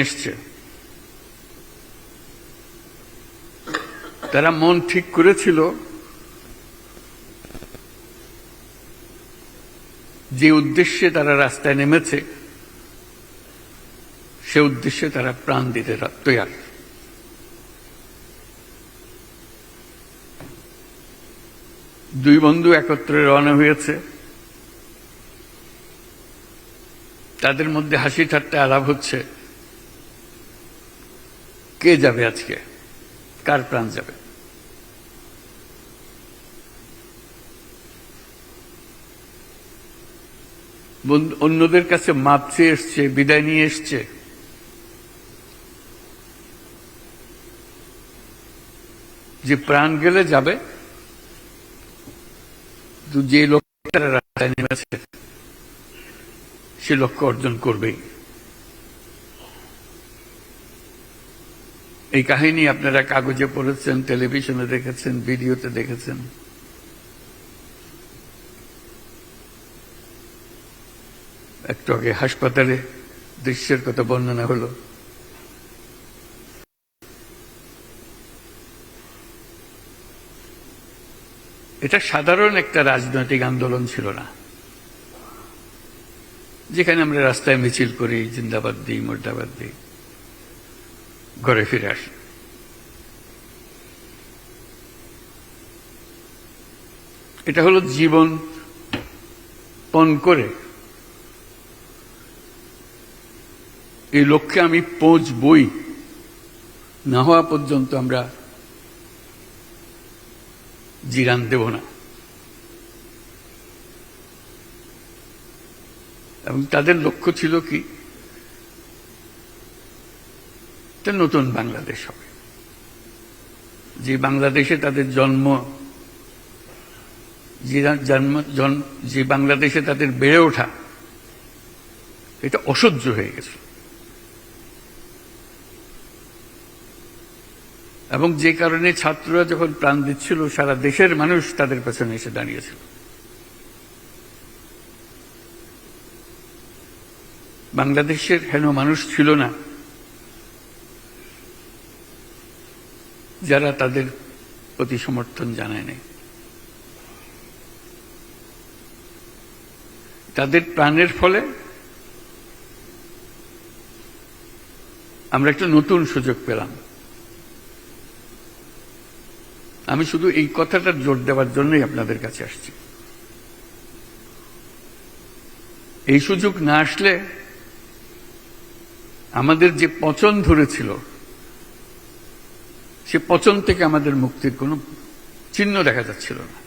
এসছে, তারা মন ঠিক করেছিল যে উদ্দেশ্যে তারা রাস্তায় নেমেছে সে উদ্দেশ্যে তারা প্রাণ দিতে তৈরি। দুই বন্ধু একত্রে রওনা হয়েছে, তাদের মধ্যে হাসি ঠাট্টা আলাপ হচ্ছে, কে যাবে আজকে, কার প্রাণ যাবে। অন্যদের কাছে মাপ চেয়ে এসছে, বিদায় নিয়ে এসছে। যে প্রাণ গেলে যাবে, যে লক্ষ্যটা রাস্তায় নেমেছে সে লক্ষ্য অর্জন করবেই। এই কাহিনী আপনারা কাগজে পড়েছেন, টেলিভিশনে দেখেছেন, ভিডিওতে দেখেছেন। একটু আগে হাসপাতালে দৃশ্যের কথা বর্ণনা হলো। এটা সাধারণ একটা রাজনৈতিক আন্দোলন ছিল না, যেখানে আমরা রাস্তায় মিছিল করি, জিন্দাবাদ দিই, মুর্দাবাদ দিই, ঘরে ফিরে আসি। এটা হলো জীবন পণ করে এই লক্ষ্যে আমি পৌঁছবই, না হওয়া পর্যন্ত আমরা জিরান দেব না। এবং তাদের লক্ষ্য ছিল কি, একটা নতুন বাংলাদেশ হবে, যে বাংলাদেশে তাদের জন্ম, যে বাংলাদেশে তাদের বেড়ে ওঠা, এটা অসহ্য হয়ে গেছে। এবং যে কারণে ছাত্ররা যখন প্রাণ দিচ্ছিল, সারা দেশের মানুষ তাদের পেছনে এসে দাঁড়িয়েছিল। বাংলাদেশের হেন মানুষ ছিল না যারা তাদের প্রতি সমর্থন জানায় নাই। তাদের প্রাণের ফলে আমরা একটা নতুন সুযোগ পেলাম। আমি শুধু এই কথাটা জোর দেওয়ার জন্যই আপনাদের কাছে আসছি। এই সুযোগ না আসলে আমাদের যে পচন ধরেছিল, সে পচন থেকে আমাদের মুক্তির কোনো চিহ্ন দেখা যাচ্ছিল না।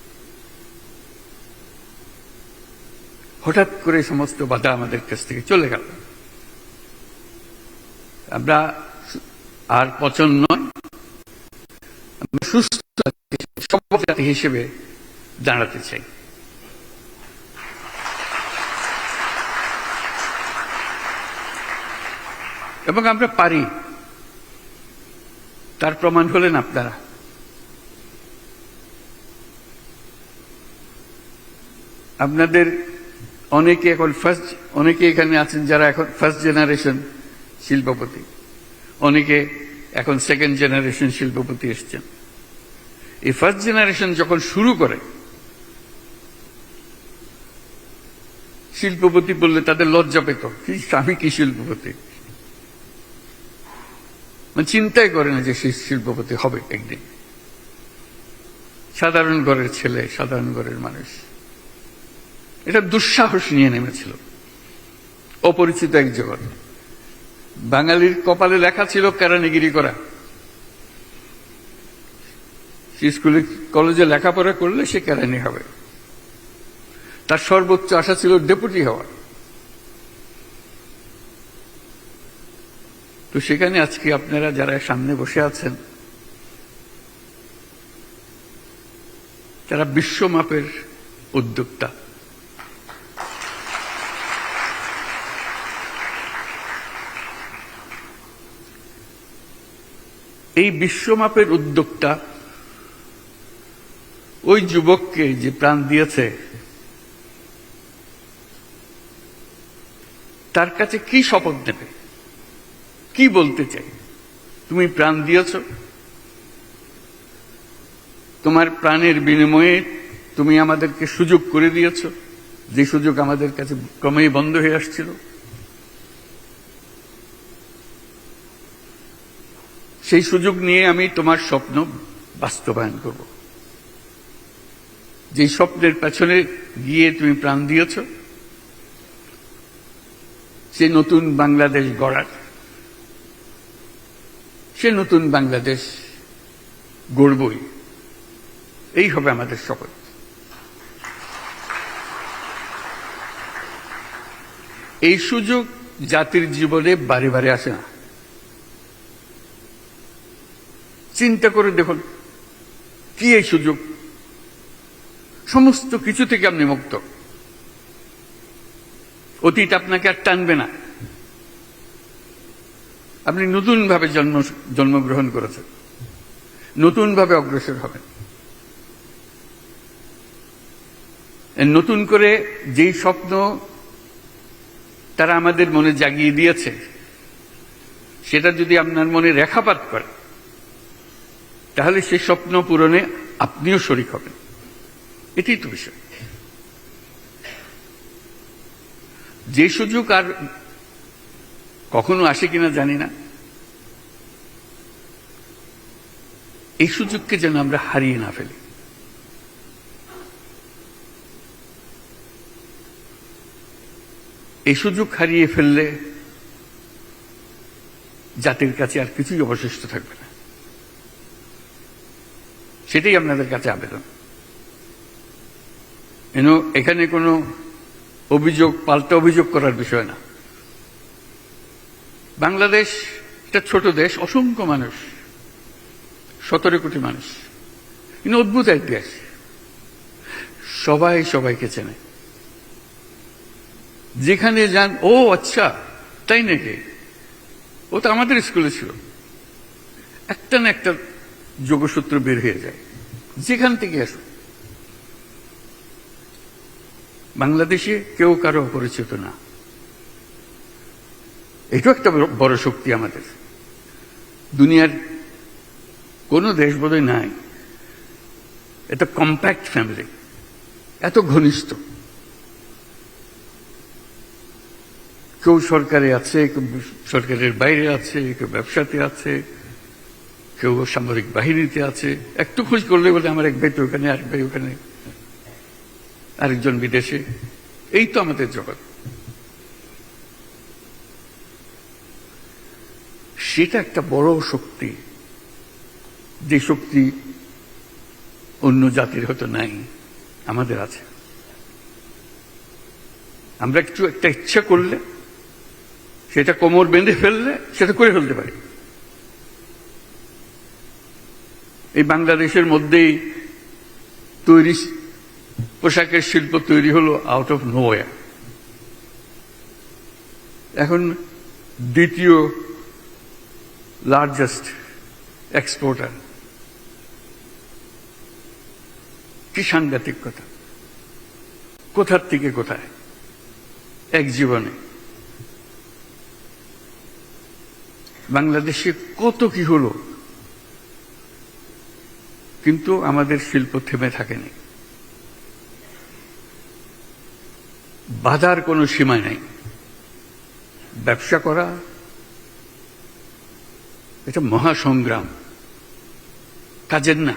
হঠাৎ করে সমস্ত বাধা আমাদের কাছ থেকে চলে গেল। আমরা আর পচন নয়, আমরা সুস্থ সভ্যজাতি হিসেবে দাঁড়াতে চাই। এবং আমরা পারি, তার প্রমাণ হলেন আপনারা। আপনাদের অনেকে এখন অনেকে এখানে আছেন যারা এখন ফার্স্ট জেনারেশন শিল্পপতি, অনেকে এখন সেকেন্ড জেনারেশন শিল্পপতি এসছেন। এই ফার্স্ট জেনারেশন যখন শুরু করে, শিল্পপতি বললে তাদের লজ্জা পেত, আমি কি শিল্পপতি, মানে চিন্তাই করে না যে সে শিল্পপতি হবে একদিন। সাধারণ ঘরের ছেলে, সাধারণ ঘরের মানুষ, এটা দুঃসাহস নিয়ে নেমেছিল, অপরিচিত এক জগৎ। বাঙালির কপালে লেখা ছিল কেরানিগিরি করা। স্কুলে কলেজে লেখাপড়া করলে সে কেরানি হবে, তার সর্বোচ্চ আশা ছিল ডেপুটি হওয়া। তো সেখানে আজকে আপনারা যারা সামনে বসে আছেন, তারা বিশ্বমাপের উদ্যোক্তা। এই বিশ্বমাপের উদ্যোক্তা ওই যুবককে যে প্রাণ দিয়েছে, তার কাছে কি শপথ নেবে, কি বলতে চাই, তুমি প্রাণ দিয়েছ, তোমার প্রাণের বিনিময়ে তুমি আমাদেরকে সুযোগ করে দিয়েছ, যে সুযোগ আমাদের কাছে ক্রমেই বন্ধ হয়ে আসছিল। সেই সুযোগ নিয়ে আমি তোমার স্বপ্ন বাস্তবায়ন করব। যে স্বপ্নের পেছনে গিয়ে তুমি প্রাণ দিয়েছ, সে নতুন বাংলাদেশ গড়ার, সে নতুন বাংলাদেশ গড়বই। এই হবে আমাদের শপথ। এই সুযোগ জাতির জীবনে বারে বারে আসে না। চিন্তা করে দেখুন, কি এই সুযোগ? সমস্ত কিছু থেকে আপনি মুক্ত। অতীত আপনাকে আর টানবে না। আপনি নতুনভাবে জন্মগ্রহণ করেছেন, নতুনভাবে অগ্রসর হবেন। নতুন করে যেই স্বপ্ন তারা আমাদের মনে জাগিয়ে দিয়েছে, সেটা যদি আপনার মনে রেখাপাত করে, তাহলে সেই স্বপ্ন পূরণে আপনিও শরীক হবেন। এটাই তো বিষয়। যে সুযোগ আর কখনো আসে কিনা জানি না, এই সুযোগকে যেন আমরা হারিয়ে না ফেলি। এই সুযোগ হারিয়ে ফেললে জাতির কাছে আর কিছুই অবশিষ্ট থাকবে না। সেটাই আপনাদের কাছে আবেদন। এখানে কোনো অভিযোগ, পাল্টা অভিযোগ করার বিষয় না। বাংলাদেশ একটা ছোট দেশ, অসংখ্য মানুষ, 17 কোটি মানুষ, কিন্তু অদ্ভুত এক দেশ। সবাই সবাইকে চেনে। যেখানে যান, ও আচ্ছা তাই নাকি, ও তো আমাদের স্কুলে ছিল, একটা না একটা যোগসূত্র বের হয়ে যায়। যেখান থেকে আসুন, বাংলাদেশে কেউ কারো অপরিচিত না। এটাও একটা বড় শক্তি আমাদের। দুনিয়ার কোন দেশ বোধহয় নাই এত কম্প্যাক্ট ফ্যামিলি, এত ঘনিষ্ঠ। কেউ সরকারে আছে, কেউ সরকারের বাইরে আছে, কেউ ব্যবসাতে আছে, কেউ সামরিক বাহিনীতে আছে। একটু খোঁজ করলে বলে আমার এক ভাই তো ওখানে, আরেক ভাই ওখানে, আরেকজন বিদেশে। এই তো আমাদের জগৎ। সেটা একটা বড় শক্তি, যে শক্তি অন্য জাতির হয়তো নাই, আমাদের আছে। আমরা একটা ইচ্ছা করলে, সেটা কোমর বেঁধে ফেললে সেটা করে ফেলতে পারি। এই বাংলাদেশের মধ্যেই তৈরি পোশাকের শিল্প তৈরি হলো আউট অফ নোওয়্যার। এখন দ্বিতীয় লার্জেস্ট এক্সপোর্টার। কি সাংঘাতিক কথা! কোথার থেকে কোথায় এক জীবনে। বাংলাদেশে কত কি হলো, কিন্তু আমাদের শিল্প থেমে থাকেনি। বাধার কোনো সীমা নেই। ব্যবসা করা এটা মহাসংগ্রাম, কাজের না।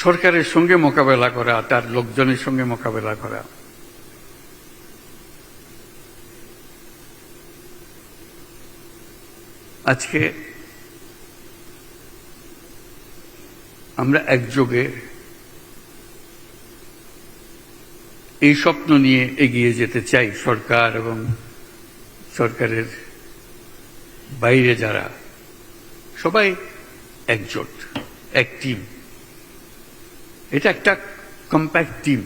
সরকারের সঙ্গে মোকাবেলা করা, তার লোকজনের সঙ্গে মোকাবেলা করা। আজকে আমরা একযোগে এই স্বপ্ন নিয়ে এগিয়ে যেতে চাই। সরকার এবং সরকারের বাইরে যারা, সবাই একজোট, এক টিম। এটা একটা কম্প্যাক্ট টিম।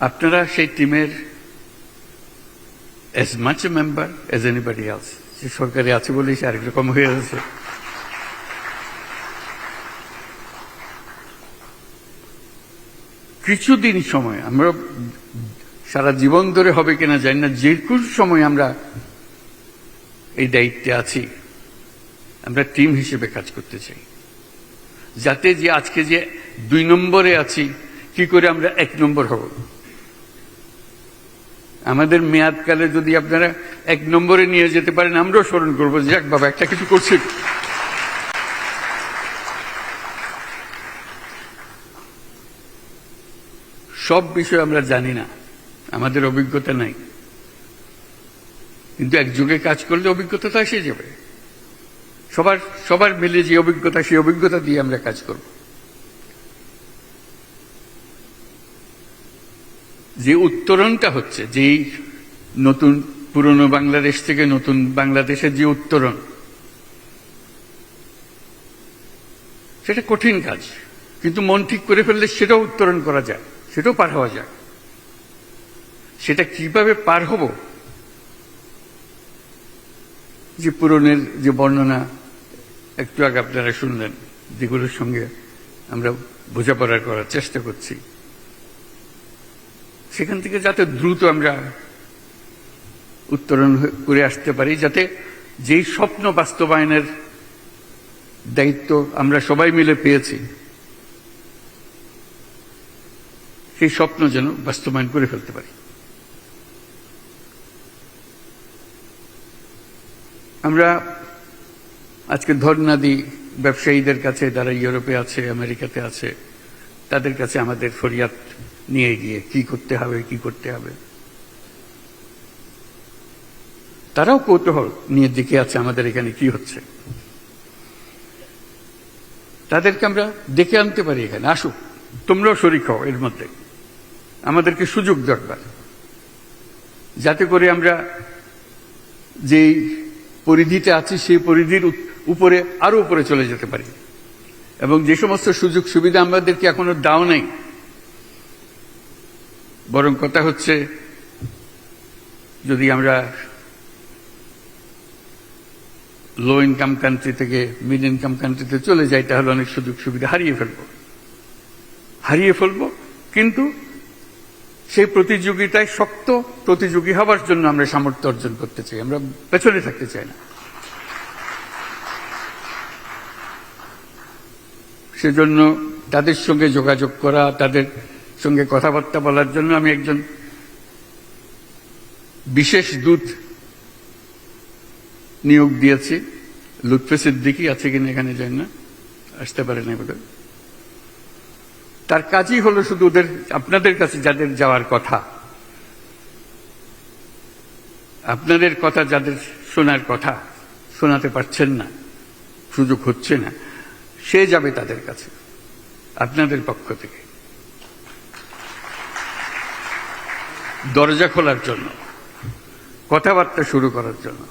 আপনারা সেই টিমের as much a member as anybody else. সে সরকারে আছে বলেই সে আরেক রকম হয়ে আছে। কিছুদিন সময় আমরা সারা জীবন ধরে হবে কিনা জানি না, যে কোন সময় আমরা এই দায়িত্বে আছি, আমরা টিম হিসেবে কাজ করতে চাই, যাতে যে আজকে যে 2 নম্বরে আছি কি করে আমরা 1 নম্বর হব। আমাদের মেয়াদকালে যদি আপনারা 1 নম্বরে নিয়ে যেতে পারেন, আমরাও স্মরণ করবো, যাক বাবা একটা কিছু করছি। সব বিষয় আমরা জানি না, আমাদের অভিজ্ঞতা নাই, কিন্তু একযোগে কাজ করলে অভিজ্ঞতা তো এসে যাবে। সবার মিলে যে অভিজ্ঞতা, সেই অভিজ্ঞতা দিয়ে আমরা কাজ করব। যে উত্তরণটা হচ্ছে, যেই নতুন পুরনো বাংলাদেশ থেকে নতুন বাংলাদেশের যে উত্তরণ, সেটা কঠিন কাজ, কিন্তু মন ঠিক করে ফেললে সেটাও উত্তরণ করা যায়, সেটাও পার হওয়া যায়। সেটা কিভাবে পার হব, যে পুরনের যে বর্ণনা একটু আগে আপনারা শুনলেন, যেগুলোর সঙ্গে আমরা বোঝাপড়া করার চেষ্টা করছি, সেখান থেকে যাতে দ্রুত আমরা উত্তরণ করে আসতে পারি, যাতে যেই স্বপ্ন বাস্তবায়নের দায়িত্ব আমরা সবাই মিলে পেয়েছি, সেই স্বপ্ন যেন বাস্তবায়ন করে ফেলতে পারি। আমরা আজকে ধর্ণা দিই ব্যবসায়ীদের কাছে, যারা ইউরোপে আছে, আমেরিকাতে আছে, তাদের কাছে আমাদের ফরিয়াদ নিয়ে গিয়ে কি করতে হবে, কি করতে হবে। তারাও কৌতূহল নিয়ে দেখে আছে আমাদের এখানে কি হচ্ছে। তাদেরকে আমরা ডেকে আনতে পারি, এখানে আসুক, তোমরাও শরীক হও এর মধ্যে। আমাদেরকে সুযোগ দরকার, যাতে করে আমরা যেই পরিধিতে আছি সেই পরিধির উপরে আরো উপরে চলে যেতে পারি, এবং যে সমস্ত সুযোগ সুবিধা আমাদেরকে এখনো দাও নাই, বরং কথা হচ্ছে যদি আমরা লো ইনকাম কান্ট্রি থেকে মিড ইনকাম কান্ট্রিতে চলে যাই, তাহলে অনেক সুযোগ সুবিধা হারিয়ে ফেলব। কিন্তু সেই প্রতিযোগিতায় শক্ত প্রতিযোগী হবার জন্য আমরা সামর্থ্য অর্জন করতে চাই, আমরা পেছনে থাকতে চাই না। সেজন্য তাদের সঙ্গে যোগাযোগ করা, তাদের সঙ্গে কথাবার্তা বলার জন্য আমি একজন বিশেষ দূত নিয়োগ দিয়েছি। লুৎফে সিদ্দিকী আছে কিনা এখানে, জানি না, আসতে পারে না বোধহয়। তার কাজই হলো শুধু ওদের, আপনাদের কাছে যাদের যাওয়ার কথা, আপনাদের কথা যাদের শোনার কথা, শোনাতে পারছেন না, সুযোগ হচ্ছে না, সে যাবে তাদের কাছে আপনাদের পক্ষ থেকে, দরজা খোলার জন্য, কথাবার্তা শুরু করার জন্য,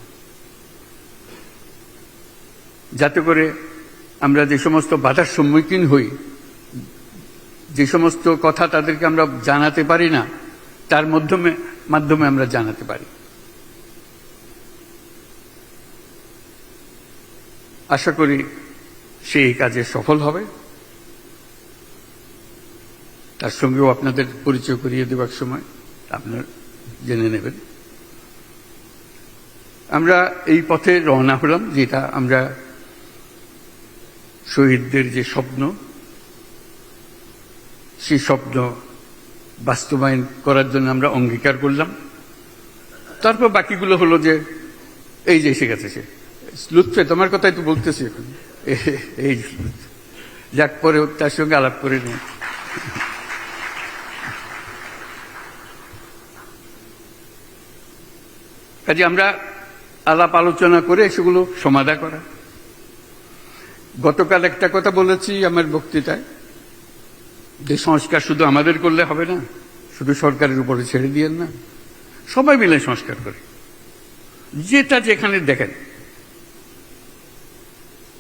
যাতে করে আমরা যে সমস্ত বাধার সম্মুখীন হই, যে সমস্ত কথা তাদেরকে আমরা জানাতে পারি না, তার মাধ্যমে আমরা জানাতে পারি। আশা করি সেই কাজে সফল হবে। তার সঙ্গেও আপনাদের পরিচয় করিয়ে দেওয়ার সময় আপনারা জেনে নেবেন। আমরা এই পথে রওনা হলাম, যেটা আমরা শহীদদের যে স্বপ্ন, সেই স্বপ্ন বাস্তবায়ন করার জন্য আমরা অঙ্গীকার করলাম। তারপর বাকিগুলো হলো যে এই যে এসে গেছে সে লুৎফে, তোমার কথাই তো বলতেছি এখন, এই যাক, পরে তার সঙ্গে আলাপ করে নিই। কাজে আমরা আলাপ আলোচনা করে সেগুলো সমাধা করা। গতকাল একটা কথা বলেছি আমার বক্তৃতায়, যে সংস্কার শুধু আমাদের করলে হবে না, শুধু সরকারের উপরে ছেড়ে দিয়েন না, সবাই মিলে সংস্কার করে, যেটা যেখানে দেখেন।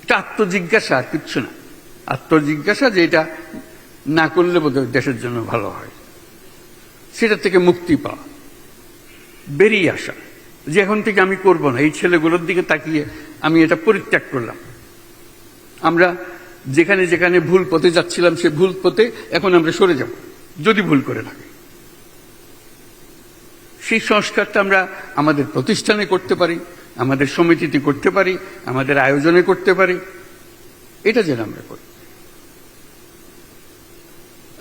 এটা আত্মজিজ্ঞাসা, আর কিচ্ছু না। আত্মজিজ্ঞাসা, যে এটা না করলে বোধহয় দেশের জন্য ভালো হয়, সেটা থেকে মুক্তি পাওয়া, বেরিয়ে আসা, যে এখন থেকে আমি করব না, এই ছেলেগুলোর দিকে তাকিয়ে আমি এটা পরিত্যাগ করলাম। আমরা যেখানে যেখানে ভুল পথে যাচ্ছিলাম, সে ভুল পথে এখন আমরা সরে যাব, যদি ভুল করে থাকি। সেই সংস্কারটা আমরা আমাদের প্রতিষ্ঠানে করতে পারি, আমাদের সমিতিতে করতে পারি, আমাদের আয়োজনে করতে পারি, এটা যেন আমরা করি।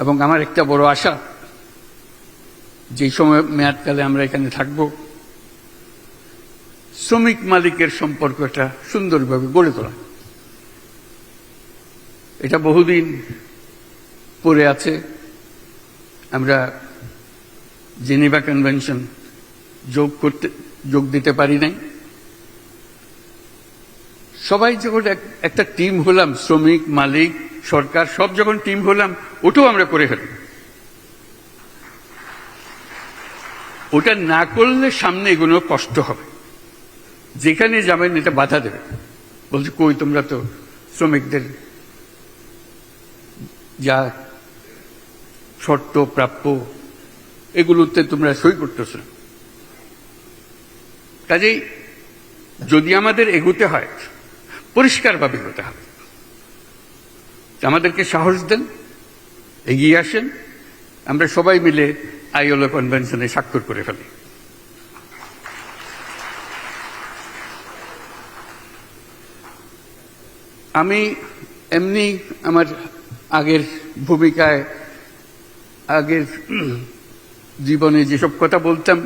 এবং আমার একটা বড় আশা, যে সময় মেয়াদকালে আমরা এখানে থাকব, শ্রমিক মালিকের সম্পর্কটা সুন্দরভাবে গড়ে তোলা। এটা বহুদিন পড়ে আছে। আমরা জেনেভা কনভেনশন যোগ দিতে পারি নাই। সবাই যখন একটা টিম হলাম, শ্রমিক মালিক সরকার সব যখন টিম হলাম, ওটাও আমরা করে ফেলি। ওটা না করলে সামনে এগুলো কষ্ট হবে। যেখানে যাবেন এটা বাধা দেবে, বলছে কই তোমরা তো শ্রমিকদের যা শর্ত প্রাপ্য এগুলোতে তোমরা সই করতেছ না। কাজেই যদি আমাদের এগোতে হয়, পরিষ্কারভাবে এগোতে হবে। আমাদেরকে সাহস দেন, এগিয়ে আসেন, আমরা সবাই মিলে আইএলও কনভেনশনে স্বাক্ষর করে ফেলি। আমি এমনি আমার আগের ভূমিকায়, আগের জীবনে যেসব কথা বলতাম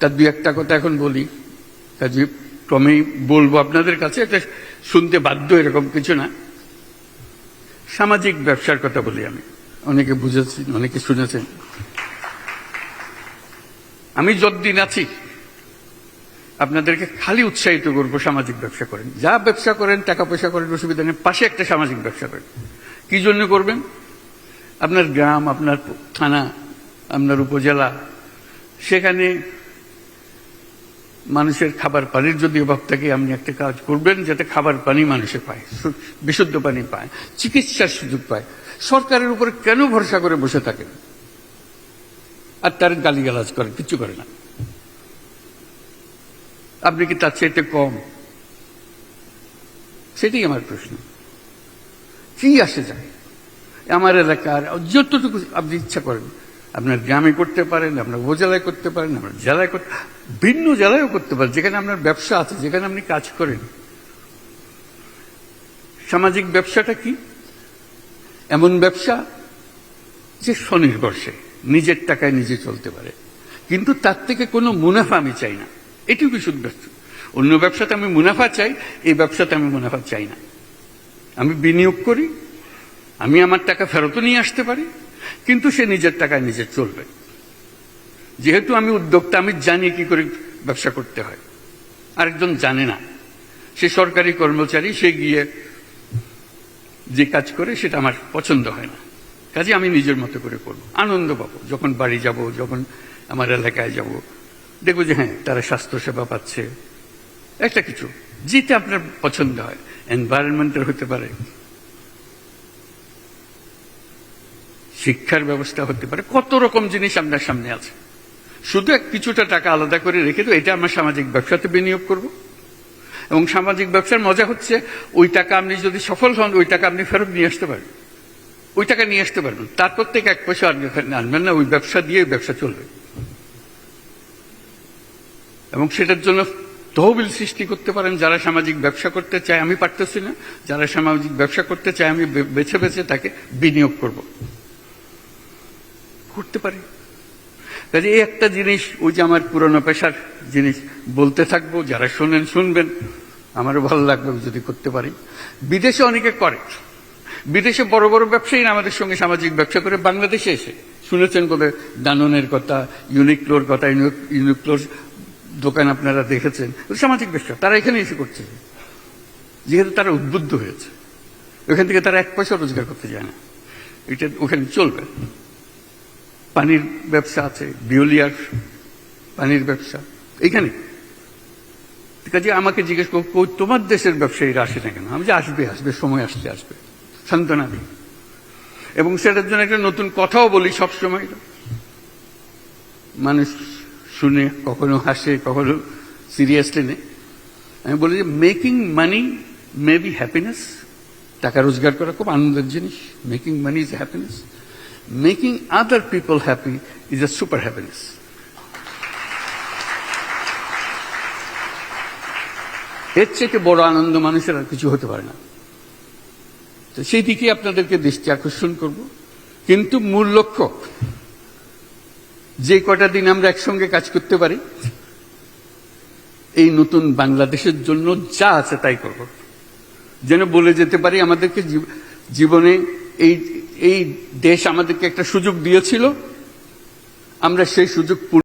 তার দুই একটা কথা এখন বলি, কাজে ক্রমেই বলবো আপনাদের কাছে। এটা শুনতে বাধ্য এরকম কিছু না। সামাজিক ব্যবসার কথা বলি আমি, অনেকে বুঝেছেন, অনেকে শুনেছেন। আমি যতদিন আছি আপনাদেরকে খালি উৎসাহিত করবো, সামাজিক ব্যবসা করেন। যা ব্যবসা করেন, টাকা পয়সা করেন, অসুবিধা নেই, পাশে একটা সামাজিক ব্যবসা করেন। কি জন্য করবেন? আপনার গ্রাম, আপনার থানা, আপনার উপজেলা, সেখানে মানুষের খাবার পানির যদি অভাব থাকে, আপনি একটা কাজ করবেন যাতে খাবার পানি মানুষে পায়, বিশুদ্ধ পানি পায়, চিকিৎসার সুযোগ পায়। সরকারের উপরে কেন ভরসা করে বসে থাকেন আর তার গালিগালাজ করেন? কিছু করে না। আপনি কি তার চাইতে কম? সেটাই আমার প্রশ্ন। কি আসে যায়? আমার এলাকার যতটুকু আপনি ইচ্ছা করেন, আপনার গ্রামে করতে পারেন, আপনার উপজেলায় করতে পারেন, আপনার জেলায় করতে, ভিন্ন জেলায়ও করতে পারেন, যেখানে আপনার ব্যবসা আছে, যেখানে আপনি কাজ করেন। সামাজিক ব্যবসাটা কি? এমন ব্যবসা যে স্বনির্ভরশীল, নিজের টাকায় নিজে চলতে পারে, কিন্তু তার থেকে কোনো মুনাফা আমি চাই না। এটুকু শুধু ব্যবসা। অন্য ব্যবসাতে আমি মুনাফা চাই, এই ব্যবসাতে আমি মুনাফা চাই না। আমি বিনিয়োগ করি, আমি আমার টাকা ফেরতও নিয়ে আসতে পারি, কিন্তু সে নিজের টাকায় নিজে চলবে। যেহেতু আমি উদ্যোক্তা, আমি জানি কি করে ব্যবসা করতে হয়, আরেকজন জানে না। সে সরকারি কর্মচারী, সে গিয়ে যে কাজ করে সেটা আমার পছন্দ হয় না। কাজে আমি নিজের মতো করে করবো, আনন্দ পাবো। যখন বাড়ি যাব, যখন আমার এলাকায় যাব, দেখবো যে হ্যাঁ তারা স্বাস্থ্যসেবা পাচ্ছে, একটা কিছু যেটা আপনার পছন্দ হয়। এনভায়রনমেন্টের হতে পারে, শিক্ষার ব্যবস্থা হতে পারে, কত রকম জিনিস আপনার সামনে আছে। শুধু কিছুটা টাকা আলাদা করে রেখে তো এটা আমার সামাজিক ব্যবসাতে বিনিয়োগ করব। এবং সামাজিক ব্যবসার মজা হচ্ছে, ওই টাকা আপনি যদি সফল হন, ওই টাকা আপনি ফেরত নিয়ে আসতে পারেন, ওই টাকা নিয়ে আসতে পারবেন। তারপর থেকে এক পয়সা আনবেন না, ওই ব্যবসা দিয়ে ব্যবসা চলবে। এবং সেটার জন্য তহবিল সৃষ্টি করতে পারেন। যারা সামাজিক ব্যবসা করতে চায়, আমি পারতেছি না, যারা সামাজিক ব্যবসা করতে চায় আমি বেছে বেছে তাকে বিনিয়োগ করব, করতে পারি। কাজে এই একটা জিনিস, ওই যে আমার পুরনো পেশার জিনিস বলতে থাকবো, যারা শোনেন শুনবেন, আমারও ভালো লাগবে যদি করতে পারি। বিদেশে অনেকে করে, বিদেশে বড় বড় ব্যবসায়ী আমাদের সঙ্গে সামাজিক ব্যবসা করে বাংলাদেশে এসে, শুনেছেন বলে ডাননের কথা, ইউনিক্লোর কথা, ইউনিক্লোর দোকান আপনারা দেখেছেন, সামাজিক ব্যবসা তারা এখানে এসে করছে, যেহেতু তারা উদ্বুদ্ধ হয়েছে। ওখান থেকে তারা এক পয়সা রোজগার করতে যায় না, এটা ওখানে চলবে। পানির ব্যবসা আছে, বিওলিয়ার পানির ব্যবসা এইখানে। কাজে আমাকে জিজ্ঞেস করো তোমার দেশের ব্যবসায়ীরা আসে না কেন? আমি যে আসবে, আসবে, সময় আসলে আসবে, সান্ত্বনা দিই। এবং সেটার জন্য একটা নতুন কথাও বলি সবসময়, মানুষ শুনে কখনো হাসে, কখনো সিরিয়াসলি নেয়। আমি বলি যে making money may be happiness, টাকা রোজগার করা খুব আনন্দের জিনিস, making money is happiness, making other people happy is a super happiness. এর চেয়ে বড় আনন্দ মানুষের আর কিছু হতে পারে না। তো সেই দিকে আপনাদেরকে দৃষ্টি আকর্ষণ করব। কিন্তু মূল লক্ষ্য, যে কটা দিন আমরা একসঙ্গে কাজ করতে পারি, এই নতুন বাংলাদেশের জন্য যা আছে তাই করব, যেন বলে যেতে পারি আমাদেরকে জীবনে এই দেশ আমাদেরকে একটা সুযোগ দিয়েছিল, আমরা সেই সুযোগ